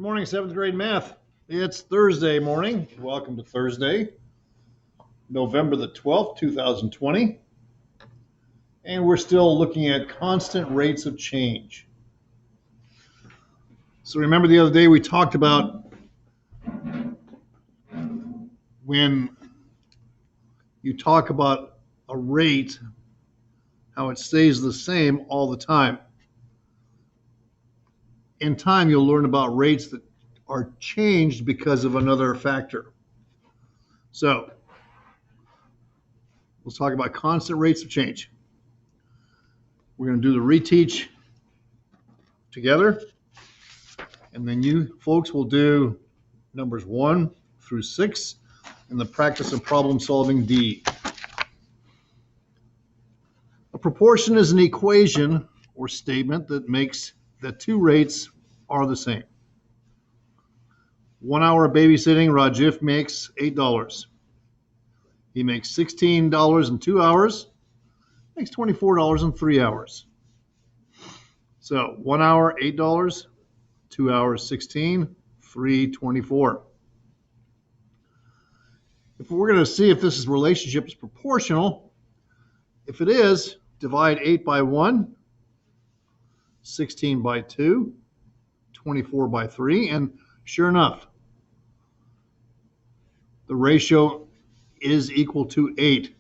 Good morning, 7th grade math. It's Thursday morning. Welcome to Thursday, November the 12th, 2020. And we're still looking at constant rates of change. So remember the other day we talked about when you talk about a rate, how it stays the same all the time. In time, you'll learn about rates that are changed because of another factor. So let's talk about constant rates of change. We're going to do the reteach together, and then you folks will do numbers 1 through 6 in the practice of problem solving D. A proportion is an equation or statement that makes that two rates are the same. 1 hour of babysitting, Rajiv makes $8. He makes $16 in 2 hours, makes $24 in 3 hours. So 1 hour, $8, 2 hours, 16, 3, 24. If we're going to see if this relationship is proportional, if it is, divide 8 by 1, 16 by 2, 24 by 3, and sure enough, the ratio is equal to 8.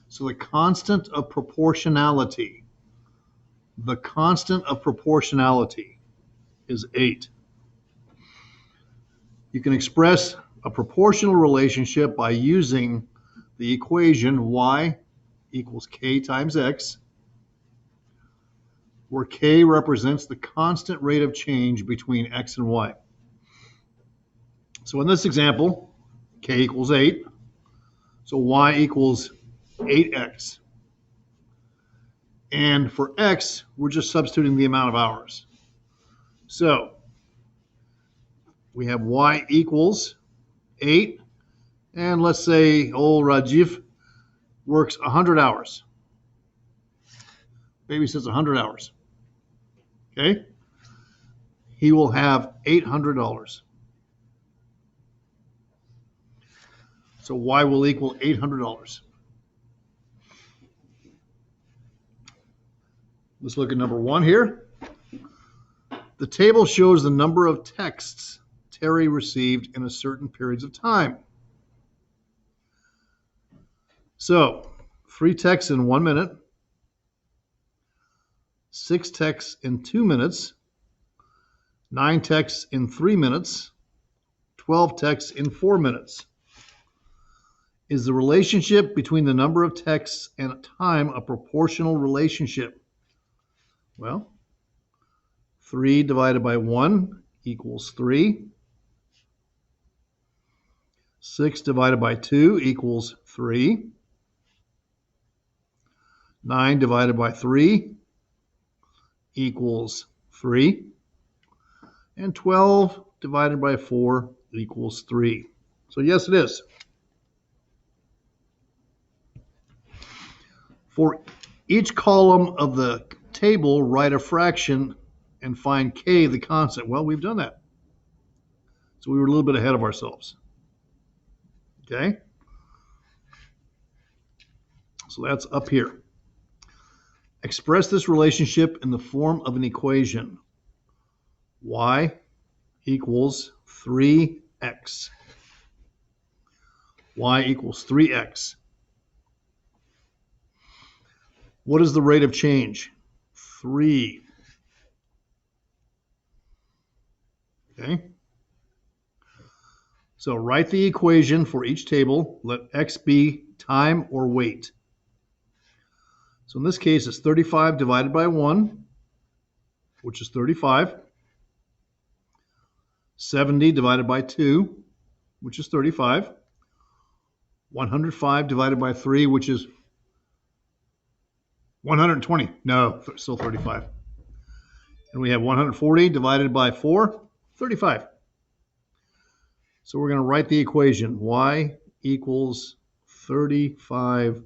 So the constant of proportionality is 8. You can express a proportional relationship by using the equation y equals k times x, where k represents the constant rate of change between x and y. So in this example, k equals 8, so y equals 8x. And for x, we're just substituting the amount of hours. So we have y equals 8, and let's say old Rajiv works 100 hours. Babysits 100 hours. Okay? He will have $800. So y will equal $800. Let's look at number 1 here. The table shows the number of texts Terry received in a certain periods of time. So 3 texts in 1 minute, 6 texts in 2 minutes, 9 texts in 3 minutes, 12 texts in 4 minutes. Is the relationship between the number of texts and time a proportional relationship? Well, 3 divided by 1 equals 3. 6 divided by 2 equals 3. 9 divided by 3 equals 3. And 12 divided by 4 equals 3. So yes, it is. For each column of the table, write a fraction and find k, the constant. Well, we've done that. So we were a little bit ahead of ourselves. Okay? So that's up here. Express this relationship in the form of an equation. Y equals 3x. Y equals 3x. What is the rate of change? 3. Okay? So write the equation for each table. Let x be time or weight. So in this case, it's 35 divided by 1, which is 35. 70 divided by 2, which is 35. 105 divided by 3, which is 120. No, still 35. And we have 140 divided by 4, 35. So we're going to write the equation. Y equals 35x.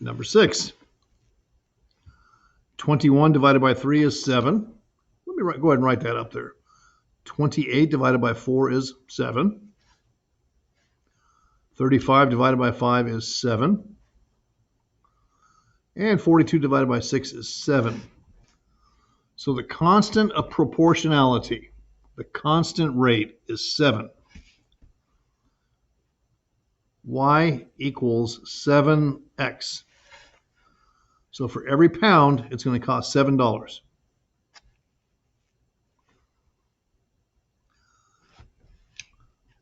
Number 6. 21 divided by 3 is 7. Let me go ahead and write that up there. 28 divided by 4 is 7. 35 divided by 5 is 7. And 42 divided by 6 is 7. So the constant of proportionality, the constant rate, is 7. Y equals 7x. So for every pound, it's going to cost $7.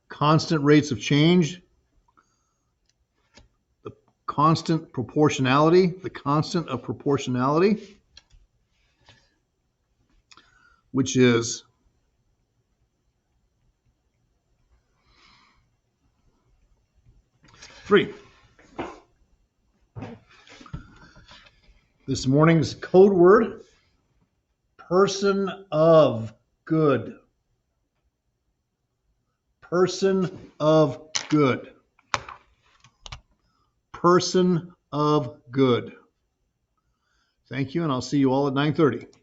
Constant rates of change, the constant proportionality, the constant of proportionality, which is three. This morning's code word, person of good. Person of good. Person of good. Thank you, and I'll see you all at 9:30.